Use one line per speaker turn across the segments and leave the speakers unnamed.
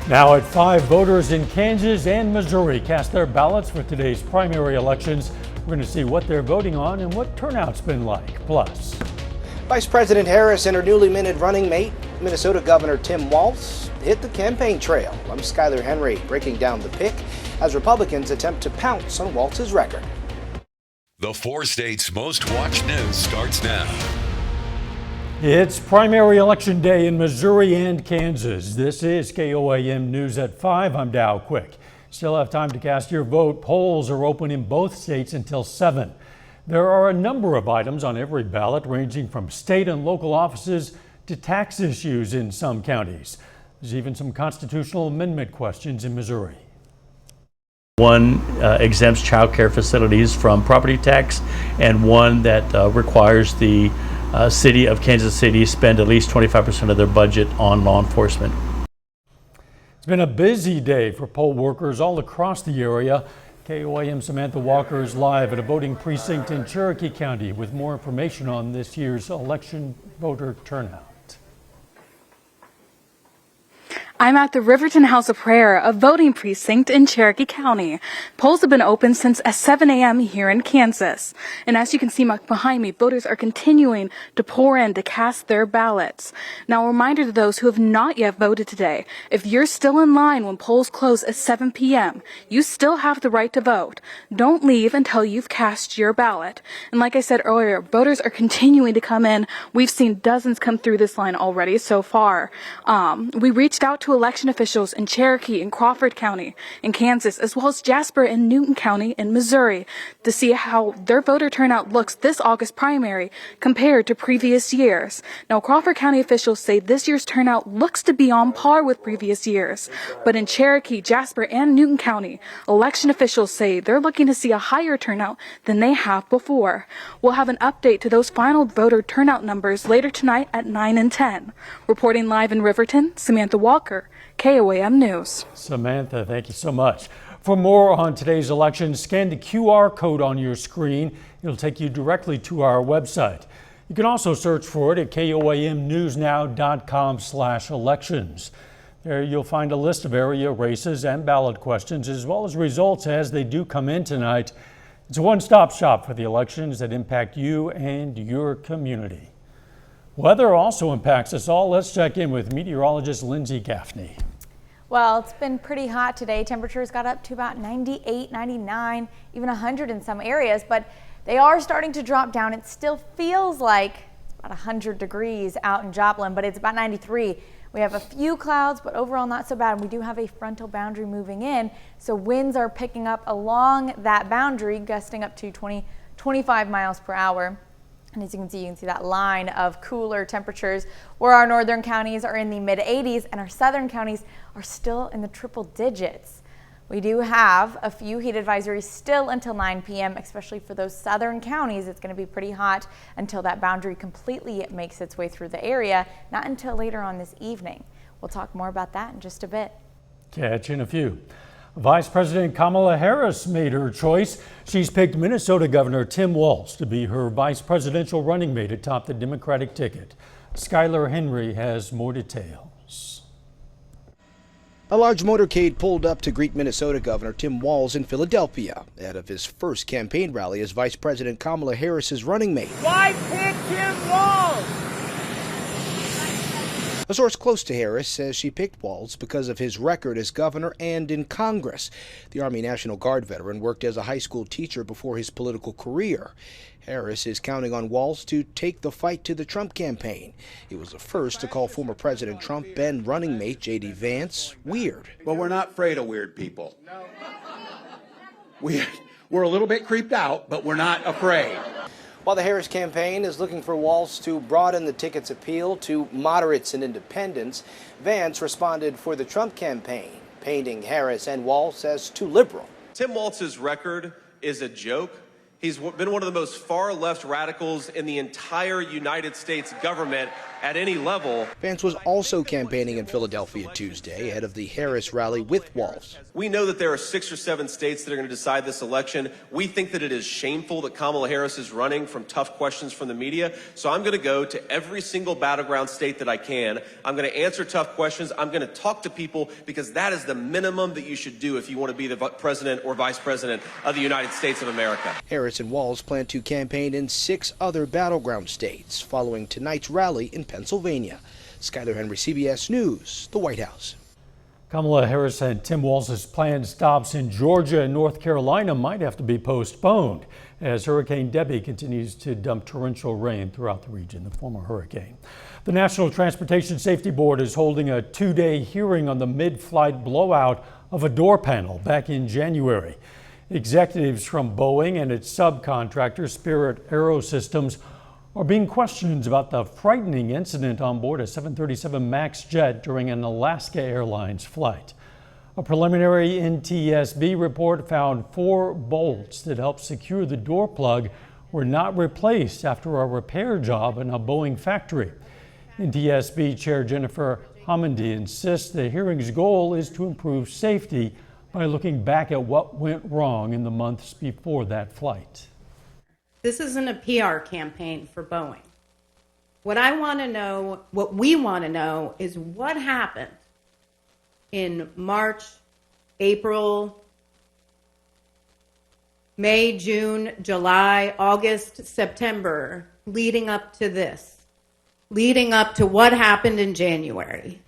Now at 5, voters in Kansas and Missouri cast their ballots for today's primary elections. We're going to see what they're voting on and what turnout's been like. Plus,
Vice President Harris and her newly minted running mate, Minnesota Governor Tim Walz, hit the campaign trail. I'm Skylar Henry breaking down the pick as Republicans attempt to pounce on Walz's record.
The 4 states' most watched news starts now.
It's primary election day in Missouri and Kansas. This is KOAM News at 5. I'm Dow Quick. Still have time to cast your vote. Polls are open in both states until 7. There are a number of items on every ballot, ranging from state and local offices to tax issues in some counties. There's even some constitutional amendment questions in Missouri.
One exempts child care facilities from property tax, and one that requires the city of Kansas City spend at least 25% of their budget on law enforcement.
It's been a busy day for poll workers all across the area. KOAM Samantha Walker is live at a voting precinct in Cherokee County with more information on this year's election voter turnout.
I'm at the Riverton House of Prayer, a voting precinct in Cherokee County. Polls have been open since 7 a.m. here in Kansas. And as you can see behind me, voters are continuing to pour in to cast their ballots. Now, a reminder to those who have not yet voted today, if you're still in line when polls close at 7 p.m., you still have the right to vote. Don't leave until you've cast your ballot. And like I said earlier, voters are continuing to come in. We've seen dozens come through this line already so far. We reached out to election officials in Cherokee and Crawford County in Kansas, as well as Jasper and Newton County in Missouri, to see how their voter turnout looks this August primary compared to previous years. Now, Crawford County officials say this year's turnout looks to be on par with previous years, but in Cherokee, Jasper, and Newton County, election officials say they're looking to see a higher turnout than they have before. We'll have an update to those final voter turnout numbers later tonight at 9 and 10. Reporting live in Riverton, Samantha Walker, KOAM News.
Samantha, thank you so much. For more on today's election, scan the QR code on your screen. It'll take you directly to our website. You can also search for it at koamnewsnow.com/elections. There you'll find a list of area races and ballot questions, as well as results as they do come in tonight. It's a one-stop shop for the elections that impact you and your community. Weather also impacts us all. Let's check in with meteorologist Lindsay Gaffney.
Well, it's been pretty hot today. Temperatures got up to about 98, 99, even 100 in some areas, but they are starting to drop down. It still feels like it's about 100 degrees out in Joplin, but it's about 93. We have a few clouds, but overall not so bad. And we do have a frontal boundary moving in, so winds are picking up along that boundary, gusting up to 20, 25 miles per hour. And as you can see that line of cooler temperatures where our northern counties are in the mid 80s and our southern counties are still in the triple digits. We do have a few heat advisories still until 9 p.m., especially for those southern counties. It's going to be pretty hot until that boundary completely makes its way through the area, not until later on this evening. We'll talk more about that in just a bit.
Catch you in a few. Vice President Kamala Harris made her choice. She's picked Minnesota Governor Tim Walz to be her vice presidential running mate atop the Democratic ticket. Skylar Henry has more details.
A large motorcade pulled up to greet Minnesota Governor Tim Walz in Philadelphia ahead of his first campaign rally as Vice President Kamala Harris's running mate.
Why pick Tim Walz?
A source close to Harris says she picked Walz because of his record as governor and in Congress. The Army National Guard veteran worked as a high school teacher before his political career. Harris is counting on Walz to take the fight to the Trump campaign. He was the first to call former President Trump and running mate J.D. Vance weird.
Well, we're not afraid of weird people. We're a little bit creeped out, but we're not afraid.
While the Harris campaign is looking for Walz to broaden the ticket's appeal to moderates and independents, Vance responded for the Trump campaign, painting Harris and Walz as too liberal.
Tim Walz's record is a joke. He's been one of the most far-left radicals in the entire United States government, at any level.
Vance was also campaigning in Philadelphia Tuesday ahead of the Harris rally with Walz.
We know that there are 6 or 7 states that are going to decide this election. We think that it is shameful that Kamala Harris is running from tough questions from the media. So I'm going to go to every single battleground state that I can. I'm going to answer tough questions. I'm going to talk to people, because that is the minimum that you should do if you want to be the president or vice president of the United States of America.
Harris and Walz plan to campaign in 6 other battleground states following tonight's rally in Pennsylvania. Skyler Henry, CBS News, the White House.
Kamala Harris and Tim Walz's planned stops in Georgia and North Carolina might have to be postponed as Hurricane Debbie continues to dump torrential rain throughout the region, the former hurricane. The National Transportation Safety Board is holding a 2-day hearing on the mid-flight blowout of a door panel back in January. Executives from Boeing and its subcontractor Spirit Aerosystems are being questioned about the frightening incident on board a 737 MAX jet during an Alaska Airlines flight. A preliminary NTSB report found 4 bolts that helped secure the door plug were not replaced after a repair job in a Boeing factory. NTSB Chair Jennifer Homendy insists the hearing's goal is to improve safety by looking back at what went wrong in the months before that flight.
This isn't a PR campaign for Boeing. What we want to know is what happened in March, April, May, June, July, August, September, leading up to this, leading up to what happened in January.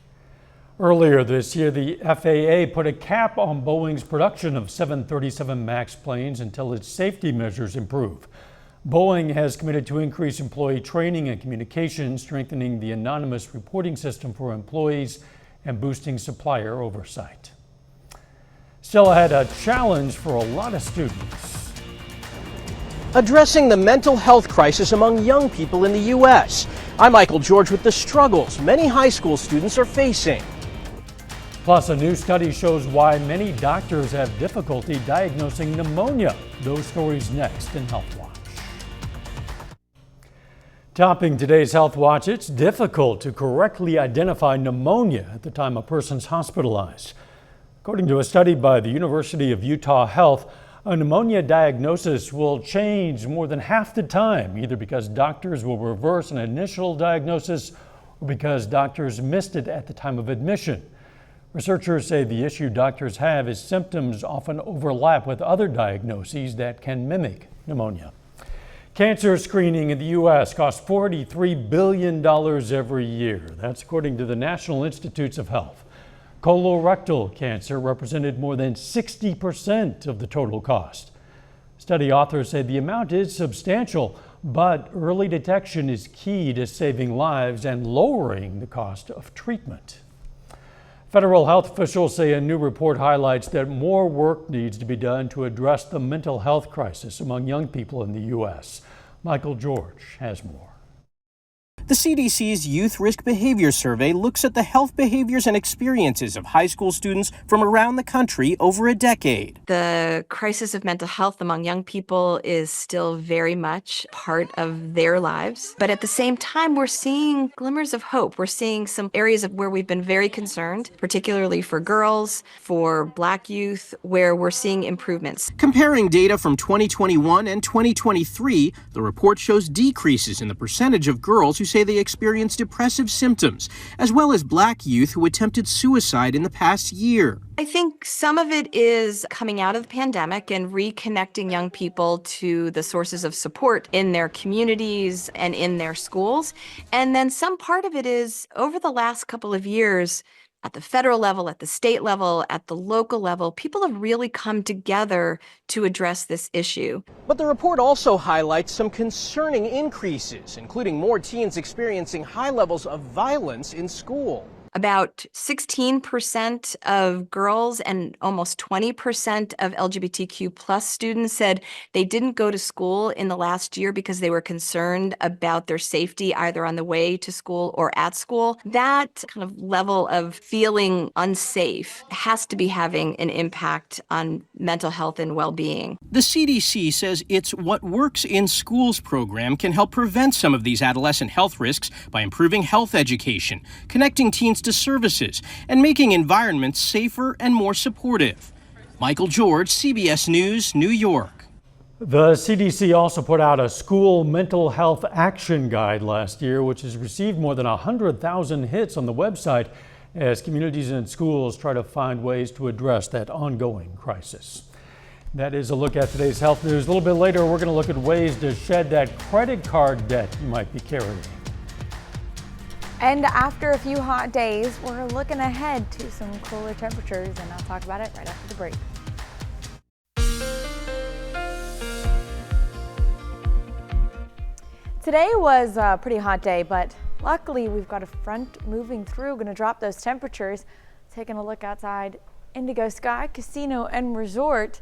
Earlier this year, the FAA put a cap on Boeing's production of 737 MAX planes until its safety measures improve. Boeing has committed to increase employee training and communication, strengthening the anonymous reporting system for employees, and boosting supplier oversight. Still ahead, a challenge for a lot of students.
Addressing the mental health crisis among young people in the U.S. I'm Michael George with the struggles many high school students are facing.
Plus, a new study shows why many doctors have difficulty diagnosing pneumonia. Those stories next in Health Watch. Topping today's Health Watch, it's difficult to correctly identify pneumonia at the time a person's hospitalized. According to a study by the University of Utah Health, a pneumonia diagnosis will change more than half the time, either because doctors will reverse an initial diagnosis or because doctors missed it at the time of admission. Researchers say the issue doctors have is symptoms often overlap with other diagnoses that can mimic pneumonia. Cancer screening in the U.S. costs $43 billion every year. That's according to the National Institutes of Health. Colorectal cancer represented more than 60% of the total cost. Study authors say the amount is substantial, but early detection is key to saving lives and lowering the cost of treatment. Federal health officials say a new report highlights that more work needs to be done to address the mental health crisis among young people in the U.S. Michael George has more.
The CDC's Youth Risk Behavior Survey looks at the health behaviors and experiences of high school students from around the country over a decade.
The crisis of mental health among young people is still very much part of their lives. But at the same time, we're seeing glimmers of hope. We're seeing some areas of where we've been very concerned, particularly for girls, for Black youth, where we're seeing improvements.
Comparing data from 2021 and 2023, the report shows decreases in the percentage of girls who say they experienced depressive symptoms, as well as Black youth who attempted suicide in the past year.
I think some of it is coming out of the pandemic and reconnecting young people to the sources of support in their communities and in their schools. And then some part of it is over the last couple of years, at the federal level, at the state level, at the local level, people have really come together to address this issue.
But the report also highlights some concerning increases, including more teens experiencing high levels of violence in school.
About 16% of girls and almost 20% of LGBTQ plus students said they didn't go to school in the last year because they were concerned about their safety either on the way to school or at school. That kind of level of feeling unsafe has to be having an impact on mental health and well-being.
The CDC says its What Works in Schools program can help prevent some of these adolescent health risks by improving health education, connecting teens to services, and making environments safer and more supportive. Michael George, CBS News, New York.
The CDC also put out a school mental health action guide last year, which has received more than 100,000 hits on the website as communities and schools try to find ways to address that ongoing crisis. That is a look at today's health news. A little bit later, we're going to look at ways to shed that credit card debt you might be carrying.
And after a few hot days, we're looking ahead to some cooler temperatures, and I'll talk about it right after the break. Today was a pretty hot day, but luckily we've got a front moving through, going to drop those temperatures. Taking a look outside, Indigo Sky Casino and Resort.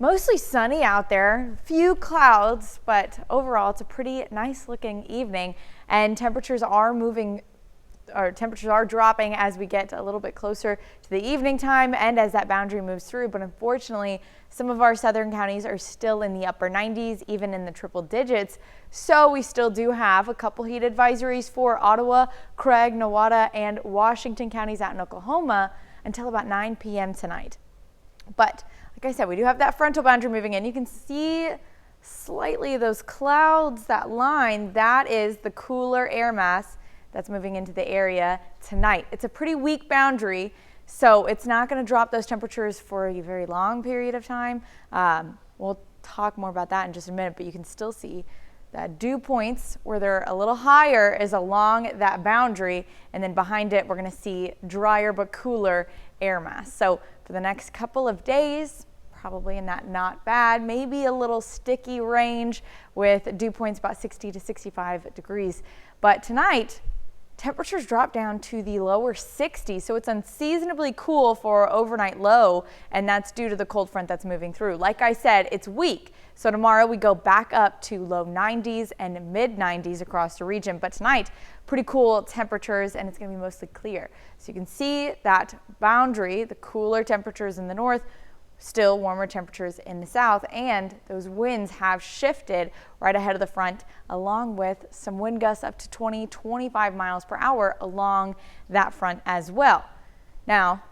Mostly sunny out there, few clouds, but overall it's a pretty nice looking evening, and temperatures are dropping as we get a little bit closer to the evening time and as that boundary moves through. But unfortunately, some of our southern counties are still in the upper 90s, even in the triple digits. So we still do have a couple heat advisories for Ottawa, Craig, Nowata, and Washington counties out in Oklahoma until about 9 p.m. tonight. But like I said, we do have that frontal boundary moving in. You can see slightly those clouds, that line, that is the cooler air mass that's moving into the area tonight. It's a pretty weak boundary, so it's not going to drop those temperatures for a very long period of time. We'll talk more about that in just a minute, but you can still see that dew points where they're a little higher is along that boundary, and then behind it we're going to see drier but cooler air mass. So for the next couple of days, probably in that not bad, maybe a little sticky range with dew points about 60 to 65 degrees. But tonight, temperatures drop down to the lower 60s, so it's unseasonably cool for overnight low, and that's due to the cold front that's moving through. Like I said, it's weak, so tomorrow we go back up to low 90s and mid 90s across the region, but tonight, pretty cool temperatures, and it's going to be mostly clear. So you can see that boundary, the cooler temperatures in the north, still warmer temperatures in the south, and those winds have shifted right ahead of the front, along with some wind gusts up to 20-25 miles per hour along that front as well. Now,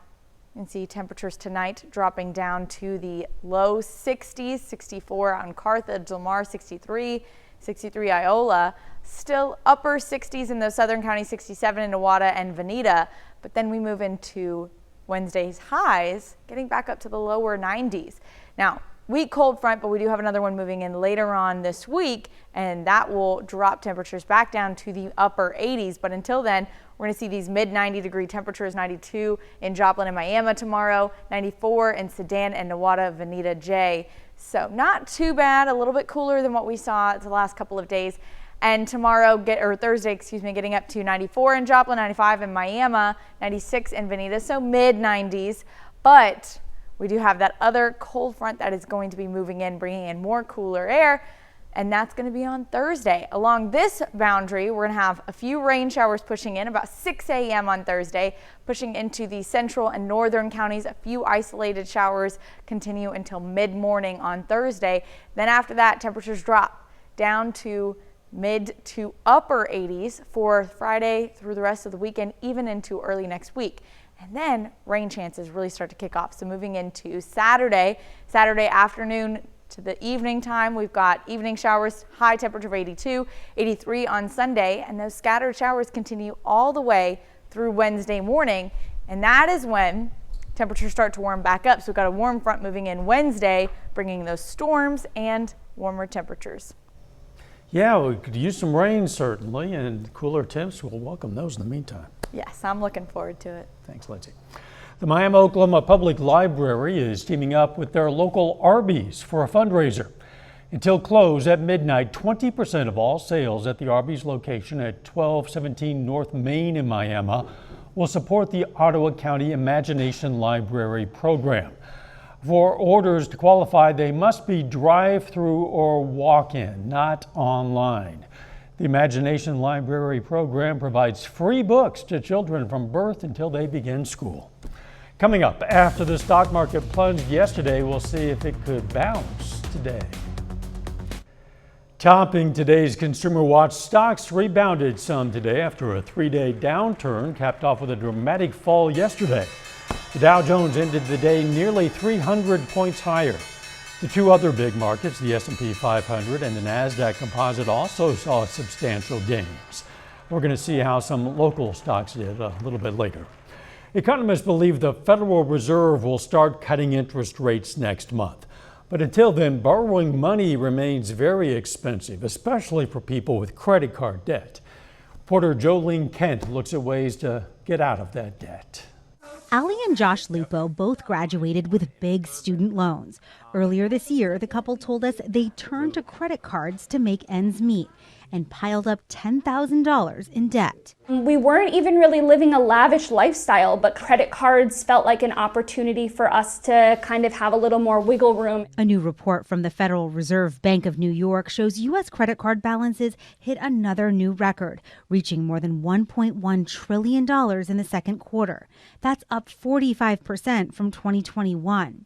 you can see temperatures tonight dropping down to the low 60s, 64 on Carthage, Lamar, 63 Iola, still upper 60s in those southern counties, 67 in Nowata and Veneta, but then we move into Wednesday's highs, getting back up to the lower 90s. Now, weak cold front, but we do have another one moving in later on this week, and that will drop temperatures back down to the upper 80s. But until then, we're going to see these mid 90 degree temperatures, 92 in Joplin and Miami tomorrow, 94 in Sedan and Nowata, Veneta, J. So not too bad, a little bit cooler than what we saw the last couple of days. And tomorrow, Thursday, getting up to 94 in Joplin, 95 in Miami, 96 in Veneta, so mid 90s. But we do have that other cold front that is going to be moving in, bringing in more cooler air, and that's going to be on Thursday. Along this boundary, we're going to have a few rain showers pushing in about 6 a.m. on Thursday, pushing into the central and northern counties. A few isolated showers continue until mid-morning on Thursday. Then after that, temperatures drop down to mid to upper 80s for Friday through the rest of the weekend, even into early next week. And then rain chances really start to kick off. So moving into Saturday afternoon to the evening time, we've got evening showers, high temperature of 82, 83 on Sunday, and those scattered showers continue all the way through Wednesday morning. And that is when temperatures start to warm back up. So we've got a warm front moving in Wednesday, bringing those storms and warmer temperatures.
Yeah, we could use some rain certainly, and cooler temps. We'll welcome those in the meantime.
Yes, I'm looking forward to it.
Thanks, Lindsay. The Miami, Oklahoma Public Library is teaming up with their local Arby's for a fundraiser. Until close at midnight, 20% of all sales at the Arby's location at 1217 North Main in Miami will support the Ottawa County Imagination Library program. For orders to qualify, they must be drive-through or walk-in, not online. The Imagination Library program provides free books to children from birth until they begin school. Coming up, after the stock market plunged yesterday, we'll see if it could bounce today. Topping today's Consumer Watch, stocks rebounded some today after a three-day downturn, capped off with a dramatic fall yesterday. The Dow Jones ended the day nearly 300 points higher. The two other big markets, the S&P 500 and the Nasdaq Composite, also saw substantial gains. We're going to see how some local stocks did a little bit later. Economists believe the Federal Reserve will start cutting interest rates next month. But until then, borrowing money remains very expensive, especially for people with credit card debt. Reporter Jolene Kent looks at ways to get out of that debt.
Allie and Josh Lupo both graduated with big student loans. Earlier this year, the couple told us they turned to credit cards to make ends meet and piled up $10,000 in debt.
We weren't even really living a lavish lifestyle, but credit cards felt like an opportunity for us to kind of have a little more wiggle room.
A new report from the Federal Reserve Bank of New York shows U.S. credit card balances hit another new record, reaching more than $1.1 trillion in the second quarter. That's up 45% from 2021.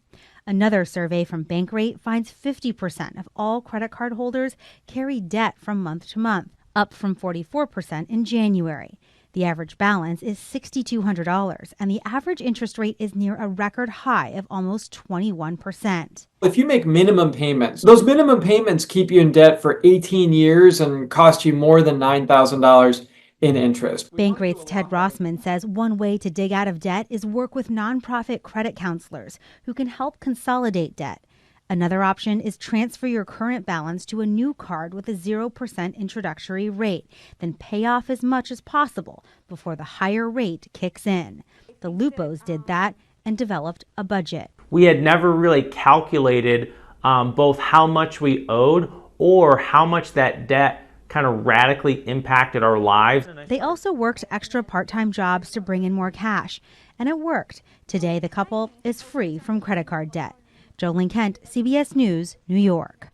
Another survey from Bankrate finds 50% of all credit card holders carry debt from month to month, up from 44% in January. The average balance is $6,200, and the average interest rate is near a record high of almost 21%.
If you make minimum payments, those minimum payments keep you in debt for 18 years and cost you more than $9,000 in interest.
Bankrate's Ted Rossman says one way to dig out of debt is work with nonprofit credit counselors who can help consolidate debt. Another option is transfer your current balance to a new card with a 0% introductory rate, then pay off as much as possible before the higher rate kicks in. The Lupos did that and developed a budget.
We had never really calculated both how much we owed or how much that debt kind of radically impacted our lives.
They also worked extra part-time jobs to bring in more cash, and it worked. Today, the couple is free from credit card debt. Jolene Kent, CBS News, New York.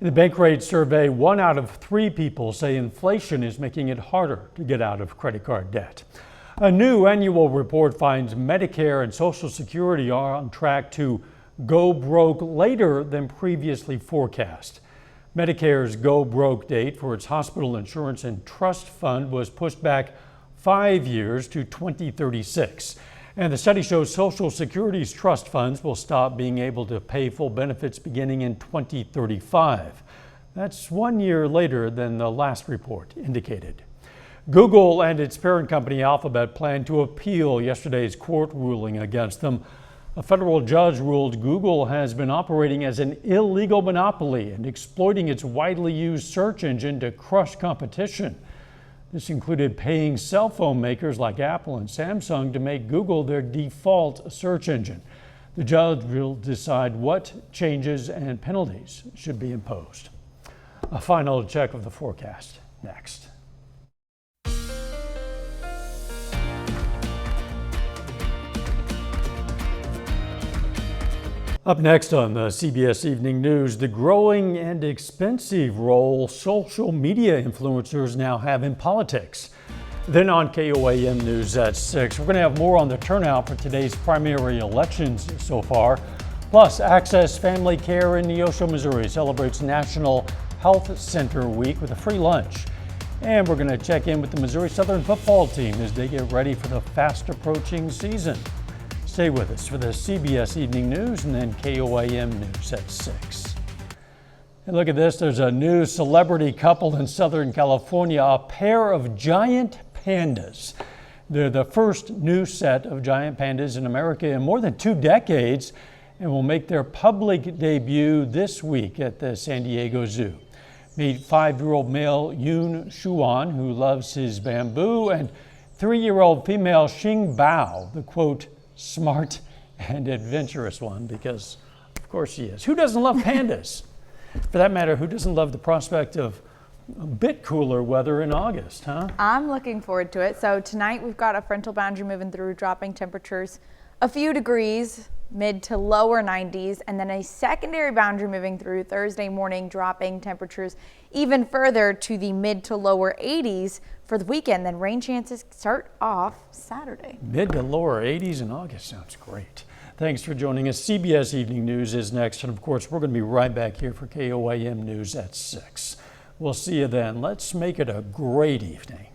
In the Bankrate survey, 1 out of 3 people say inflation is making it harder to get out of credit card debt. A new annual report finds Medicare and Social Security are on track to go broke later than previously forecast. Medicare's go broke date for its hospital insurance and trust fund was pushed back 5 years to 2036. And the study shows Social Security's trust funds will stop being able to pay full benefits beginning in 2035. That's 1 year later than the last report indicated. Google and its parent company Alphabet plan to appeal yesterday's court ruling against them. A federal judge ruled Google has been operating as an illegal monopoly and exploiting its widely used search engine to crush competition. This included paying cell phone makers like Apple and Samsung to make Google their default search engine. The judge will decide what changes and penalties should be imposed. A final check of the forecast next. Up next on the CBS Evening News, the growing and expensive role social media influencers now have in politics. Then on KOAM News at 6, we're going to have more on the turnout for today's primary elections so far. Plus, Access Family Care in Neosho, Missouri celebrates National Health Center Week with a free lunch. And we're going to check in with the Missouri Southern football team as they get ready for the fast approaching season. Stay with us for the CBS Evening News and then KOAM News at 6. And look at this, there's a new celebrity couple in Southern California, a pair of giant pandas. They're the first new set of giant pandas in America in more than 2 decades and will make their public debut this week at the San Diego Zoo. Meet 5-year-old male Yoon Shuan, who loves his bamboo, and 3-year-old female Xing Bao, the quote, smart and adventurous one, because of course she is. Who doesn't love pandas? For that matter, who doesn't love the prospect of A bit cooler weather in August, huh?
I'm looking forward to it. So tonight we've got a frontal boundary moving through, dropping temperatures a few degrees, mid to lower 90s, and then a secondary boundary moving through Thursday morning, dropping temperatures even further to the mid to lower 80s for the weekend. Then rain chances start off Saturday.
Mid to lower 80s in August sounds great. Thanks for joining us. CBS Evening News is next, and of course we're going to be right back here for KOAM News at 6. We'll see you then. Let's make it a great evening.